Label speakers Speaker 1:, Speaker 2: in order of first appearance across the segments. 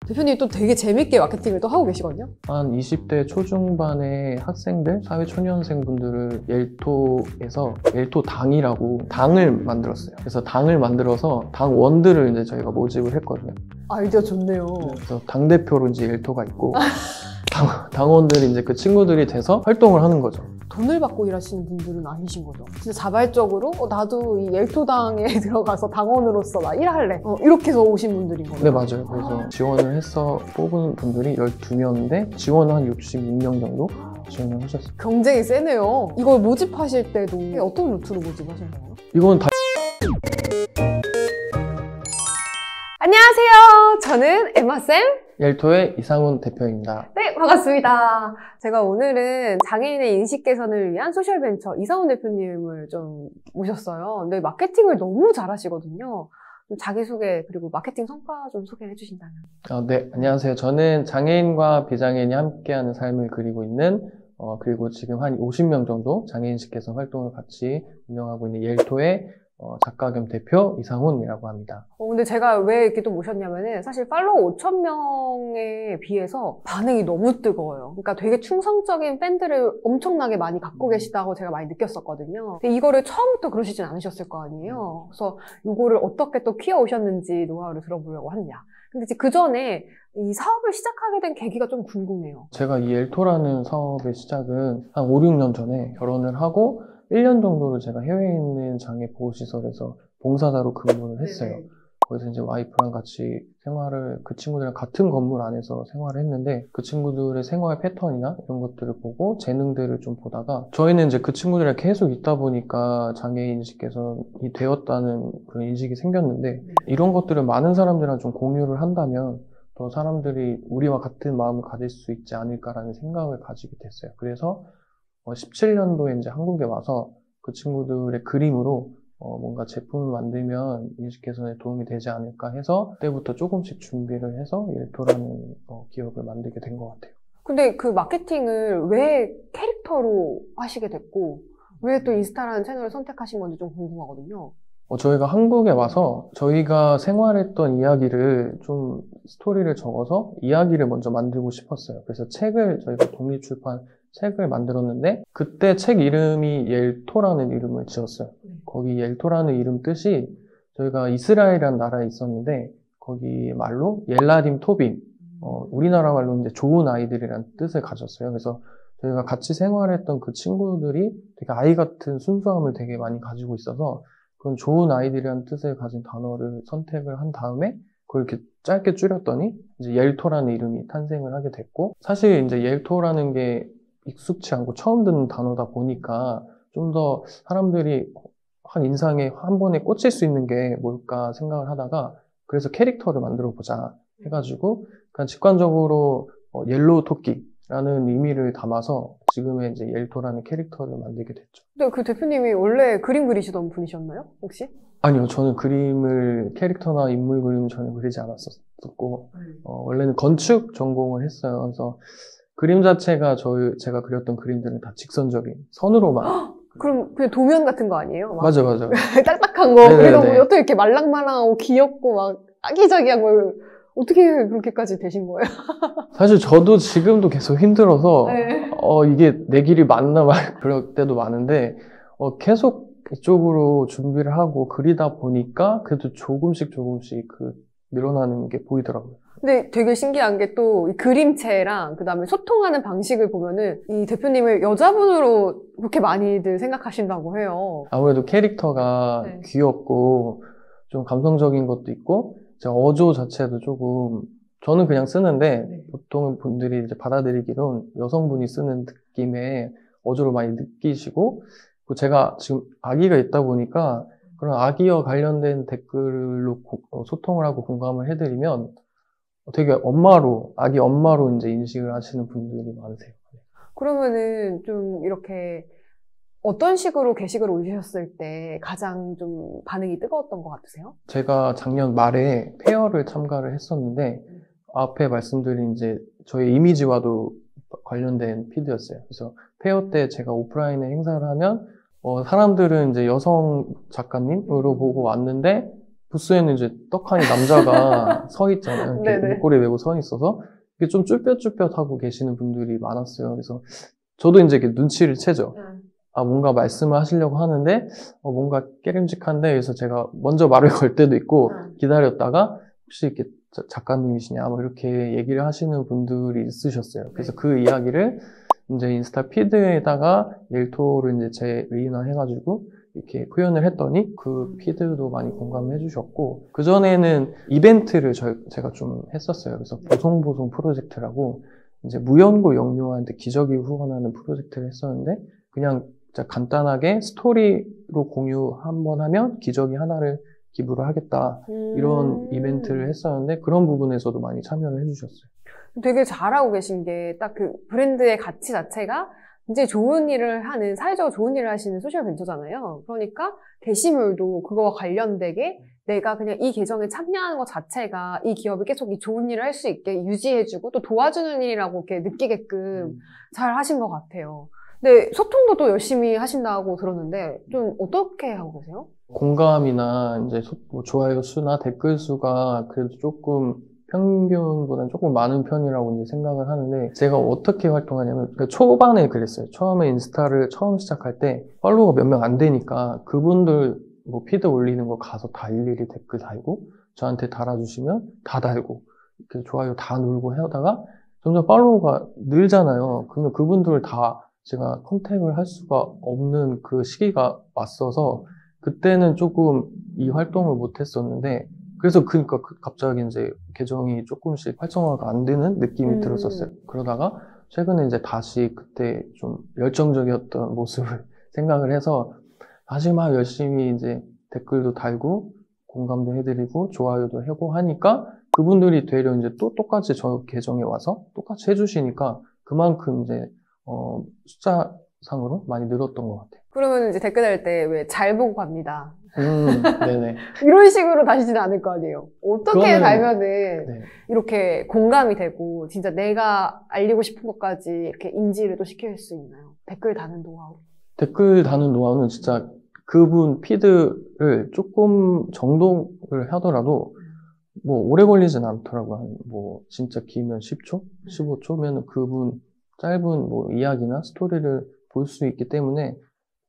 Speaker 1: 대표님 또 되게 재밌게 마케팅을 또 하고 계시거든요.
Speaker 2: 한 20대 초중반의 학생들, 사회초년생분들을 옐토에서 옐토당이라고 당을 만들었어요. 그래서 당을 만들어서 당원들을 이제 저희가 모집을 했거든요.
Speaker 1: 아이디어 좋네요.
Speaker 2: 그래서 당대표로 이제 옐토가 있고 당원들이 이제 그 친구들이 돼서 활동을 하는 거죠.
Speaker 1: 돈을 받고 일하시는 분들은 아니신 거죠. 진짜 자발적으로 나도 이 옐토당에 들어가서 당원으로서 나 일할래. 이렇게 해서 오신 분들인 거예요.
Speaker 2: 네, 맞아요. 그래서 지원을 해서 뽑은 분들이 12명인데 지원은 한 66명 정도 지원을 하셨어요.
Speaker 1: 경쟁이 세네요. 이걸 모집하실 때도 어떤 루트로 모집하신 거예요?
Speaker 2: 이건 다
Speaker 1: 안녕하세요. 저는 에마쌤.
Speaker 2: 옐토의 이상훈 대표입니다.
Speaker 1: 네, 반갑습니다. 제가 오늘은 장애인의 인식 개선을 위한 소셜벤처 이상훈 대표님을 좀 모셨어요. 근데 마케팅을 너무 잘하시거든요. 좀 자기소개 그리고 마케팅 성과 좀 소개해 주신다면.
Speaker 2: 네, 안녕하세요. 저는 장애인과 비장애인이 함께하는 삶을 그리고 있는 그리고 지금 한 50명 정도 장애인식 개선 활동을 같이 운영하고 있는 옐토의 작가 겸 대표 이상훈이라고 합니다.
Speaker 1: 근데 제가 왜 이렇게 또 모셨냐면은 사실 팔로워 5,000명에 비해서 반응이 너무 뜨거워요. 그러니까 되게 충성적인 팬들을 엄청나게 많이 갖고 계시다고 제가 많이 느꼈었거든요. 근데 이거를 처음부터 그러시진 않으셨을 거 아니에요. 그래서 이거를 어떻게 또 키워오셨는지 노하우를 들어보려고 합니다. 근데 이제 그 전에 이 사업을 시작하게 된 계기가 좀 궁금해요.
Speaker 2: 제가 이 옐토라는 사업의 시작은 한 5, 6년 전에 결혼을 하고 1년 정도를 제가 해외에 있는 장애 보호시설에서 봉사자로 근무를 했어요.
Speaker 1: 네네.
Speaker 2: 거기서 이제 와이프랑 같이 생활을, 그 친구들이랑 같은 건물 안에서 생활을 했는데 그 친구들의 생활 패턴이나 이런 것들을 보고 재능들을 좀 보다가 저희는 이제 그 친구들이랑 계속 있다 보니까 장애인식 개선이 되었다는 그런 인식이 생겼는데 이런 것들을 많은 사람들이랑 좀 공유를 한다면 더 사람들이 우리와 같은 마음을 가질 수 있지 않을까라는 생각을 가지게 됐어요. 그래서 17년도에 이제 한국에 와서 그 친구들의 그림으로 뭔가 제품을 만들면 인식 개선에 도움이 되지 않을까 해서 그때부터 조금씩 준비를 해서 옐토라는 기업을 만들게 된 것 같아요.
Speaker 1: 근데 그 마케팅을 왜 캐릭터로 하시게 됐고 왜 또 인스타라는 채널을 선택하신 건지 좀 궁금하거든요.
Speaker 2: 저희가 한국에 와서 저희가 생활했던 이야기를 좀 스토리를 적어서 이야기를 먼저 만들고 싶었어요. 그래서 책을 저희가 독립출판 책을 만들었는데 그때 책 이름이 옐토라는 이름을 지었어요. 거기 옐토라는 이름 뜻이 저희가 이스라엘이라는 나라에 있었는데 거기 말로 옐라딤 토빈 우리나라 말로 이제 좋은 아이들이라는 뜻을 가졌어요. 그래서 저희가 같이 생활했던 그 친구들이 되게 아이 같은 순수함을 되게 많이 가지고 있어서 그런 좋은 아이들이라는 뜻을 가진 단어를 선택을 한 다음에 그걸 이렇게 짧게 줄였더니 이제 옐토라는 이름이 탄생을 하게 됐고 사실 이제 옐토라는 게 익숙치 않고 처음 듣는 단어다 보니까 좀 더 사람들이 한 인상에 한 번에 꽂힐 수 있는 게 뭘까 생각을 하다가 그래서 캐릭터를 만들어 보자 해가지고 그냥 직관적으로 옐로우 토끼라는 의미를 담아서 지금의 이제 옐토라는 캐릭터를 만들게 됐죠.
Speaker 1: 근데 그 대표님이 원래 그림 그리시던 분이셨나요? 혹시?
Speaker 2: 아니요, 저는 그림을 캐릭터나 인물 그림 전혀 그리지 않았었고 원래는 건축 전공을 했어요. 그래서 그림 자체가 제가 그렸던 그림들은 다 직선적인 선으로만.
Speaker 1: 그럼 그냥 도면 같은 거 아니에요?
Speaker 2: 맞아.
Speaker 1: 딱딱한 거.
Speaker 2: 네네네.
Speaker 1: 그래서 뭐 어떻게 이렇게 말랑말랑하고 귀엽고 막 아기자기한 걸 어떻게 그렇게까지 되신 거예요?
Speaker 2: 사실 저도 지금도 계속 힘들어서
Speaker 1: 네.
Speaker 2: 이게 내 길이 맞나 말 그럴 때도 많은데 계속 이쪽으로 준비를 하고 그리다 보니까 그래도 조금씩 늘어나는 게 보이더라고요.
Speaker 1: 근데 되게 신기한 게 또 그림체랑 그 다음에 소통하는 방식을 보면은 이 대표님을 여자분으로 그렇게 많이들 생각하신다고 해요.
Speaker 2: 아무래도 캐릭터가
Speaker 1: 네.
Speaker 2: 귀엽고 좀 감성적인 것도 있고 제가 어조 자체도 조금 저는 그냥 쓰는데
Speaker 1: 네.
Speaker 2: 보통 분들이 이제 받아들이기로는 여성분이 쓰는 느낌의 어조를 많이 느끼시고 그리고 제가 지금 아기가 있다 보니까 그런 아기와 관련된 댓글로 소통을 하고 공감을 해드리면 되게 아기 엄마로 이제 인식을 하시는 분들이 많으세요.
Speaker 1: 그러면은 좀 이렇게 어떤 식으로 게시글을 올리셨을 때 가장 좀 반응이 뜨거웠던 것 같으세요?
Speaker 2: 제가 작년 말에 페어를 참가를 했었는데 앞에 말씀드린 이제 저희 이미지와도 관련된 피드였어요. 그래서 페어 때 제가 오프라인에 행사를 하면 사람들은 이제 여성 작가님으로 보고 왔는데 부스에는 이제 떡하니 남자가 서 있잖아요. 이렇게
Speaker 1: 네네.
Speaker 2: 목걸이 메고 서 있어서 이게 좀 쭈뼛쭈뼛하고 계시는 분들이 많았어요. 그래서 저도 이제 이렇게 눈치를 채죠. 아, 뭔가 말씀을 하시려고 하는데, 뭔가 깨름직한데, 그래서 제가 먼저 말을 걸 때도 있고, 기다렸다가, 혹시 이렇게 작가님이시냐, 뭐 이렇게 얘기를 하시는 분들이 있으셨어요. 그래서 그 이야기를 이제 인스타 피드에다가 일토를 이제 재의인화 해가지고, 이렇게 표현을 했더니, 그 피드도 많이 공감을 해주셨고, 그전에는 이벤트를 제가 좀 했었어요. 그래서 보송보송 프로젝트라고, 이제 무연고 영유아한테 기저귀 후원하는 프로젝트를 했었는데, 그냥 진짜 간단하게 스토리로 공유 한번 하면 기저귀 하나를 기부를 하겠다. 이런 이벤트를 했었는데 그런 부분에서도 많이 참여를 해주셨어요.
Speaker 1: 되게 잘하고 계신 게 딱 그 브랜드의 가치 자체가 굉장히 좋은 일을 하는, 사회적으로 좋은 일을 하시는 소셜 벤처잖아요. 그러니까 게시물도 그거와 관련되게 내가 그냥 이 계정에 참여하는 것 자체가 이 기업이 계속 이 좋은 일을 할 수 있게 유지해주고 또 도와주는 일이라고 이렇게 느끼게끔 잘 하신 것 같아요. 네, 소통도 또 열심히 하신다고 들었는데, 좀 어떻게 하고 계세요?
Speaker 2: 공감이나 이제 뭐 좋아요 수나 댓글 수가 그래도 조금 평균보다는 조금 많은 편이라고 이제 생각을 하는데, 제가 어떻게 활동하냐면, 그러니까 초반에 그랬어요. 처음에 인스타를 처음 시작할 때 팔로워가 몇 명 안 되니까 그분들 뭐 피드 올리는 거 가서 다 일일이 댓글 달고, 저한테 달아주시면 다 달고, 이렇게 좋아요 다 누르고 하다가 점점 팔로워가 늘잖아요. 그러면 그분들 다 제가 컨택을 할 수가 없는 그 시기가 왔어서 그때는 조금 이 활동을 못 했었는데, 그래서 그러니까 갑자기 이제 계정이 조금씩 활성화가 안 되는 느낌이 들었었어요. 그러다가 최근에 이제 다시 그때 좀 열정적이었던 모습을 생각을 해서 다시 막 열심히 이제 댓글도 달고 공감도 해드리고 좋아요도 하고 하니까 그분들이 되려 이제 또 똑같이 저 계정에 와서 똑같이 해주시니까 그만큼 이제 숫자상으로 많이 늘었던 것 같아요.
Speaker 1: 그러면 이제 댓글 달 때 왜 잘 보고 갑니다.
Speaker 2: 네네.
Speaker 1: 이런 식으로 다시지는 않을 거 아니에요. 어떻게
Speaker 2: 그거는,
Speaker 1: 달면은
Speaker 2: 네.
Speaker 1: 이렇게 공감이 되고 진짜 내가 알리고 싶은 것까지 이렇게 인지를 또 시킬 수 있나요? 댓글 다는 노하우.
Speaker 2: 댓글 다는 노하우는 진짜 그분 피드를 조금 정독을 하더라도 뭐 오래 걸리진 않더라고요. 뭐 진짜 길면 10초? 15초면 그분 짧은 뭐 이야기나 스토리를 볼 수 있기 때문에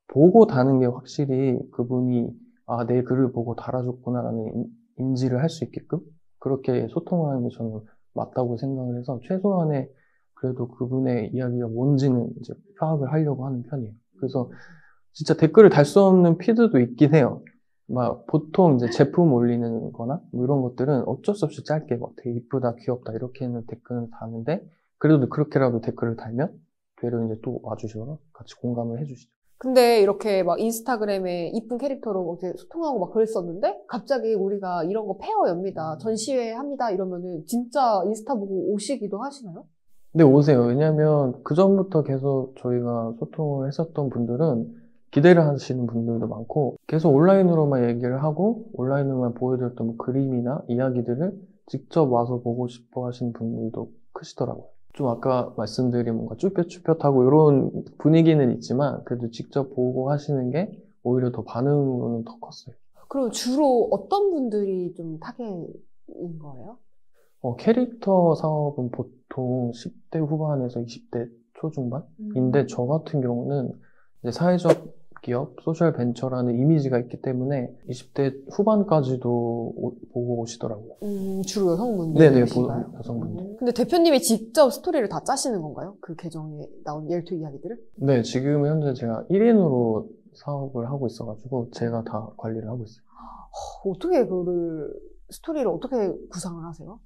Speaker 2: 보고 다는 게 확실히 그분이 아, 내 글을 보고 달아줬구나라는 인지를 할 수 있게끔 그렇게 소통을 하는 게 저는 맞다고 생각을 해서 최소한의 그래도 그분의 이야기가 뭔지는 이제 파악을 하려고 하는 편이에요. 그래서 진짜 댓글을 달 수 없는 피드도 있긴 해요. 막 보통 이제 제품 올리는 거나 뭐 이런 것들은 어쩔 수 없이 짧게 막 되게 이쁘다, 귀엽다 이렇게는 댓글을 다는데 그래도 그렇게라도 댓글을 달면 되려 이제 또 와주시거나 같이 공감을 해주시죠.
Speaker 1: 근데 이렇게 막 인스타그램에 이쁜 캐릭터로 이렇게 소통하고 막 그랬었는데 갑자기 우리가 이런 거 페어 엽니다. 전시회 합니다. 이러면은 진짜 인스타 보고 오시기도 하시나요?
Speaker 2: 네, 오세요. 왜냐면 그전부터 계속 저희가 소통을 했었던 분들은 기대를 하시는 분들도 많고 계속 온라인으로만 얘기를 하고 온라인으로만 보여드렸던 뭐 그림이나 이야기들을 직접 와서 보고 싶어 하시는 분들도 크시더라고요. 좀 아까 말씀드린 뭔가 쭈뼛쭈뼛하고 이런 분위기는 있지만 그래도 직접 보고 하시는 게 오히려 더 반응으로는 더 컸어요.
Speaker 1: 그럼 주로 어떤 분들이 좀 타겟인 거예요?
Speaker 2: 캐릭터 사업은 보통 10대 후반에서 20대 초중반인데 저 같은 경우는 이제 사회적 기업, 소셜 벤처라는 이미지가 있기 때문에 20대 후반까지도 보고 오시더라고요.
Speaker 1: 주로 여성분들.
Speaker 2: 네네, 여성분들.
Speaker 1: 근데 대표님이 직접 스토리를 다 짜시는 건가요? 그 계정에 나온 옐투 이야기들을?
Speaker 2: 네, 지금 현재 제가 1인으로 사업을 하고 있어가지고 제가 다 관리를 하고 있어요.
Speaker 1: 어떻게 스토리를 어떻게 구상을 하세요?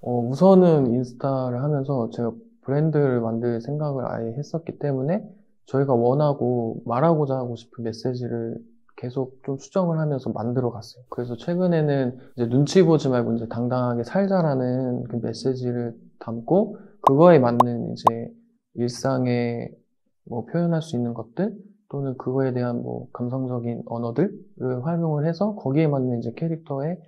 Speaker 2: 우선은 인스타를 하면서 제가 브랜드를 만들 생각을 아예 했었기 때문에 저희가 원하고 말하고자 하고 싶은 메시지를 계속 좀 수정을 하면서 만들어 갔어요. 그래서 최근에는 이제 눈치 보지 말고 이제 당당하게 살자라는 그 메시지를 담고 그거에 맞는 이제 일상에 뭐 표현할 수 있는 것들 또는 그거에 대한 뭐 감성적인 언어들을 활용을 해서 거기에 맞는 이제 캐릭터의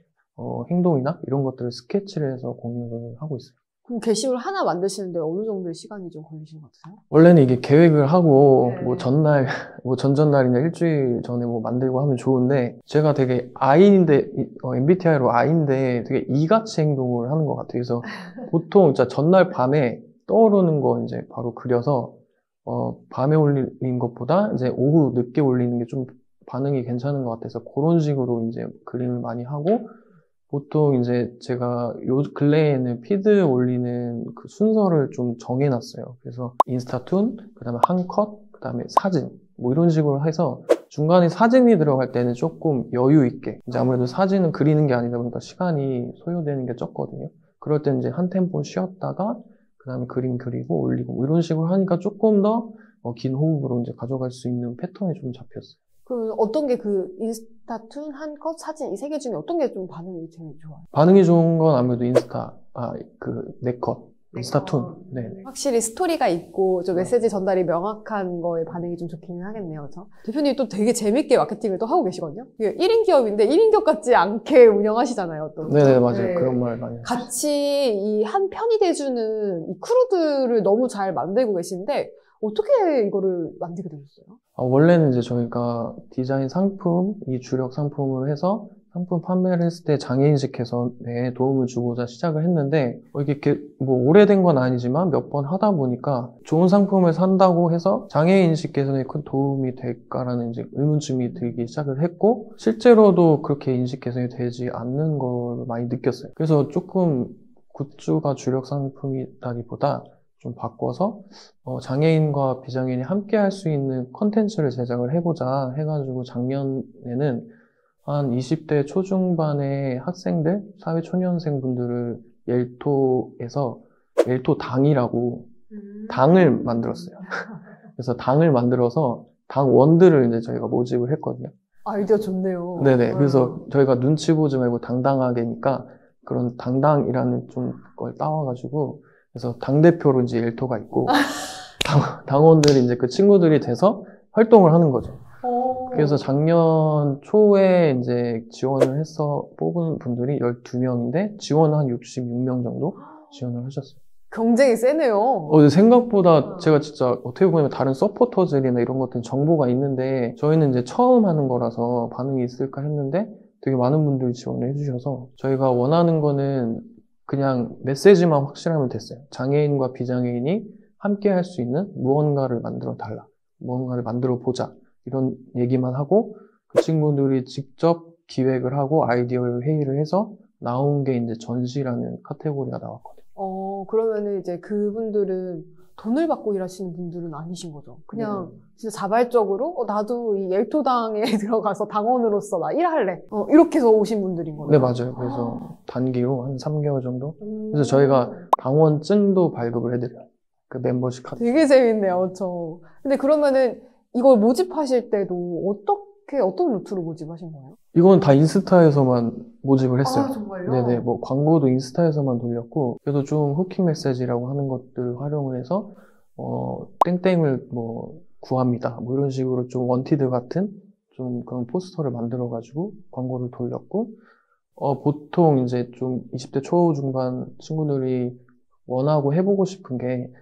Speaker 2: 행동이나 이런 것들을 스케치를 해서 공유를 하고 있어요.
Speaker 1: 그럼 게시물 하나 만드시는데 어느 정도의 시간이 좀 걸리신 것 같아요?
Speaker 2: 원래는 이게 계획을 하고,
Speaker 1: 네.
Speaker 2: 뭐 전날, 뭐 전전날이나 일주일 전에 뭐 만들고 하면 좋은데, 제가 되게 I인데, MBTI로 I인데 되게 E같이 행동을 하는 것 같아요. 그래서 보통 진짜 전날 밤에 떠오르는 거 이제 바로 그려서, 밤에 올린 것보다 이제 오후 늦게 올리는 게 좀 반응이 괜찮은 것 같아서 그런 식으로 이제 그림을 많이 하고, 보통 이제 제가 요 근래에는 피드 올리는 그 순서를 좀 정해놨어요. 그래서 인스타툰, 그 다음에 한 컷, 그 다음에 사진, 뭐 이런 식으로 해서 중간에 사진이 들어갈 때는 조금 여유 있게, 이제 아무래도 사진은 그리는 게 아니다 보니까 시간이 소요되는 게 적거든요. 그럴 때는 이제 한 템포 쉬었다가 그 다음에 그림 그리고 올리고 뭐 이런 식으로 하니까 조금 더 긴 호흡으로 이제 가져갈 수 있는 패턴이 좀 잡혔어요.
Speaker 1: 그럼 어떤 게 그 인스타툰, 한 컷, 사진 이 세 개 중에 어떤 게 좀 반응이 제일 좋아요?
Speaker 2: 반응이 좋은 건 아무래도 네 컷, 인스타툰.
Speaker 1: 컷.
Speaker 2: 네.
Speaker 1: 확실히 스토리가 있고 좀 메시지 전달이 명확한 거에 반응이 좀 좋기는 하겠네요. 그렇죠? 대표님이 또 되게 재밌게 마케팅을 또 하고 계시거든요. 이게 1인 기업인데 1인 기업 같지 않게 운영하시잖아요. 또.
Speaker 2: 네네, 맞아요.
Speaker 1: 네.
Speaker 2: 그런 말 많이 하죠.
Speaker 1: 같이 이 한 편이 돼주는 이 크루들을 너무 잘 만들고 계신데 어떻게 이거를 만들게 되셨어요?
Speaker 2: 원래는 이제 저희가 디자인 상품, 이 주력 상품으로 해서 상품 판매를 했을 때 장애인식 개선에 도움을 주고자 시작을 했는데, 이게 뭐 오래된 건 아니지만 몇 번 하다 보니까 좋은 상품을 산다고 해서 장애인식 개선에 큰 도움이 될까라는 이제 의문점이 들기 시작을 했고, 실제로도 그렇게 인식 개선이 되지 않는 걸 많이 느꼈어요. 그래서 조금 굿즈가 주력 상품이라기보다 좀 바꿔서 장애인과 비장애인이 함께 할 수 있는 컨텐츠를 제작을 해보자 해가지고 작년에는 한 20대 초중반의 학생들, 사회초년생분들을 옐토에서 옐토당이라고 당을 만들었어요. 그래서 당을 만들어서 당원들을 이제 저희가 모집을 했거든요.
Speaker 1: 아이디어 좋네요.
Speaker 2: 네네. 그래서 저희가 눈치 보지 말고 당당하게니까 그런 당당이라는 좀 걸 따와가지고 그래서 당대표로 이제 옐토가 있고 당원들이 이제 그 친구들이 돼서 활동을 하는 거죠. 그래서 작년 초에 이제 지원을 해서 뽑은 분들이 12명인데 지원은 한 66명 정도 지원을 하셨어요.
Speaker 1: 경쟁이 세네요.
Speaker 2: 근데 생각보다 제가 진짜 어떻게 보면 다른 서포터들이나 이런 것들은 정보가 있는데 저희는 이제 처음 하는 거라서 반응이 있을까 했는데 되게 많은 분들이 지원을 해주셔서 저희가 원하는 거는 그냥 메시지만 확실하면 됐어요. 장애인과 비장애인이 함께 할 수 있는 무언가를 만들어 달라. 무언가를 만들어 보자. 이런 얘기만 하고 그 친구들이 직접 기획을 하고 아이디어를 회의를 해서 나온 게 이제 전시라는 카테고리가 나왔거든요.
Speaker 1: 그러면은 이제 그분들은 돈을 받고 일하시는 분들은 아니신 거죠. 그냥
Speaker 2: 네.
Speaker 1: 진짜 자발적으로 나도 이 옐토당에 들어가서 당원으로서 나 일할래. 이렇게 해서 오신 분들인 거예요.
Speaker 2: 네, 맞아요. 그래서 단기로 한 3개월 정도. 그래서 저희가 당원증도 발급을 해드려요. 그 멤버십 카드.
Speaker 1: 되게 재밌네요, 근데 그러면은 이걸 모집하실 때도 어떤 루트로 모집하신 거예요?
Speaker 2: 이건 다 인스타에서만 모집을 했어요.
Speaker 1: 아, 정말요?
Speaker 2: 네네, 뭐 광고도 인스타에서만 돌렸고, 그래도 좀 후킹 메시지라고 하는 것들을 활용을 해서, 땡땡을 뭐 구합니다. 뭐 이런 식으로 좀 원티드 같은 좀 그런 포스터를 만들어가지고 광고를 돌렸고, 보통 이제 좀 20대 초중반 친구들이 원하고 해보고 싶은 게,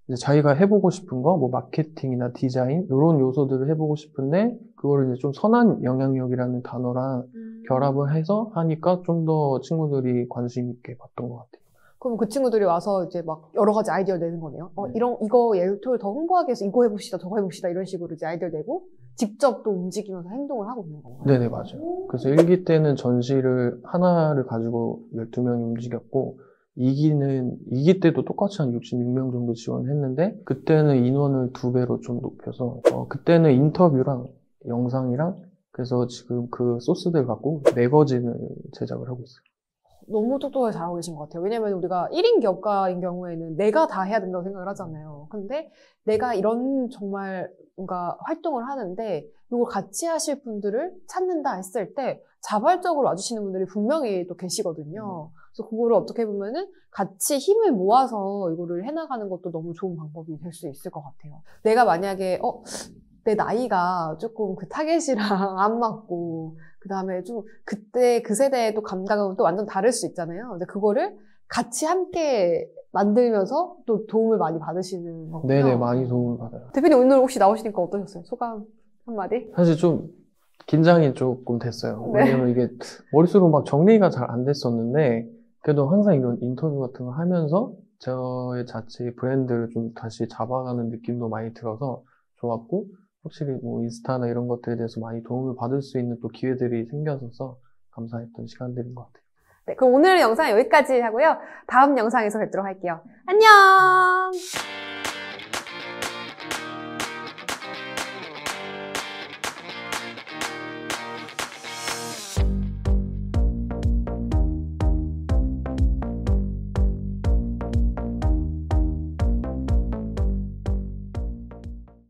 Speaker 2: 이제 자기가 해보고 싶은 거, 뭐 마케팅이나 디자인 이런 요소들을 해보고 싶은데 그거를 이제 좀 선한 영향력이라는 단어랑 결합을 해서 하니까 좀 더 친구들이 관심 있게 봤던 것 같아요.
Speaker 1: 그럼 그 친구들이 와서 이제 막 여러 가지 아이디어 내는 거네요. 이거 옐토를 더 홍보하기 위해서 이거 해봅시다, 저거 해봅시다 이런 식으로 이제 아이디어 내고 직접 또 움직이면서 행동을 하고 있는 건가요?
Speaker 2: 네네, 맞아요. 그래서 1기 때는 전시를 하나를 가지고 12명이 움직였고 2기 때도 똑같이 한 66명 정도 지원했는데 그때는 인원을 2배로 좀 높여서 그때는 인터뷰랑 영상이랑 그래서 지금 그 소스들 갖고 매거진을 제작을 하고 있어요.
Speaker 1: 너무 똑똑하게 잘하고 계신 것 같아요. 왜냐면 우리가 1인 기업가인 경우에는 내가 다 해야 된다고 생각을 하잖아요. 근데 내가 이런 정말 뭔가 활동을 하는데 이걸 같이 하실 분들을 찾는다 했을 때 자발적으로 와주시는 분들이 분명히 또 계시거든요. 그래서 그거를 어떻게 보면은 같이 힘을 모아서 이거를 해나가는 것도 너무 좋은 방법이 될 수 있을 것 같아요. 내가 만약에 내 나이가 조금 그 타겟이랑 안 맞고 그 다음에 좀 그때 그 세대의 또 감각은 또 완전 다를 수 있잖아요. 근데 그거를 같이 함께 만들면서 또 도움을 많이 받으시는 거군요.
Speaker 2: 네네, 많이 도움을 받아요.
Speaker 1: 대표님 오늘 혹시 나오시니까 어떠셨어요? 소감 한마디?
Speaker 2: 사실 좀 긴장이 조금 됐어요.
Speaker 1: 네.
Speaker 2: 왜냐면 이게 머릿속으로 막 정리가 잘 안 됐었는데, 그래도 항상 이런 인터뷰 같은 거 하면서 저의 자체의 브랜드를 좀 다시 잡아가는 느낌도 많이 들어서 좋았고, 확실히 뭐 인스타나 이런 것들에 대해서 많이 도움을 받을 수 있는 또 기회들이 생겨서 감사했던 시간들인 것 같아요.
Speaker 1: 네, 그럼 오늘 영상 여기까지 하고요. 다음 영상에서 뵙도록 할게요. 안녕!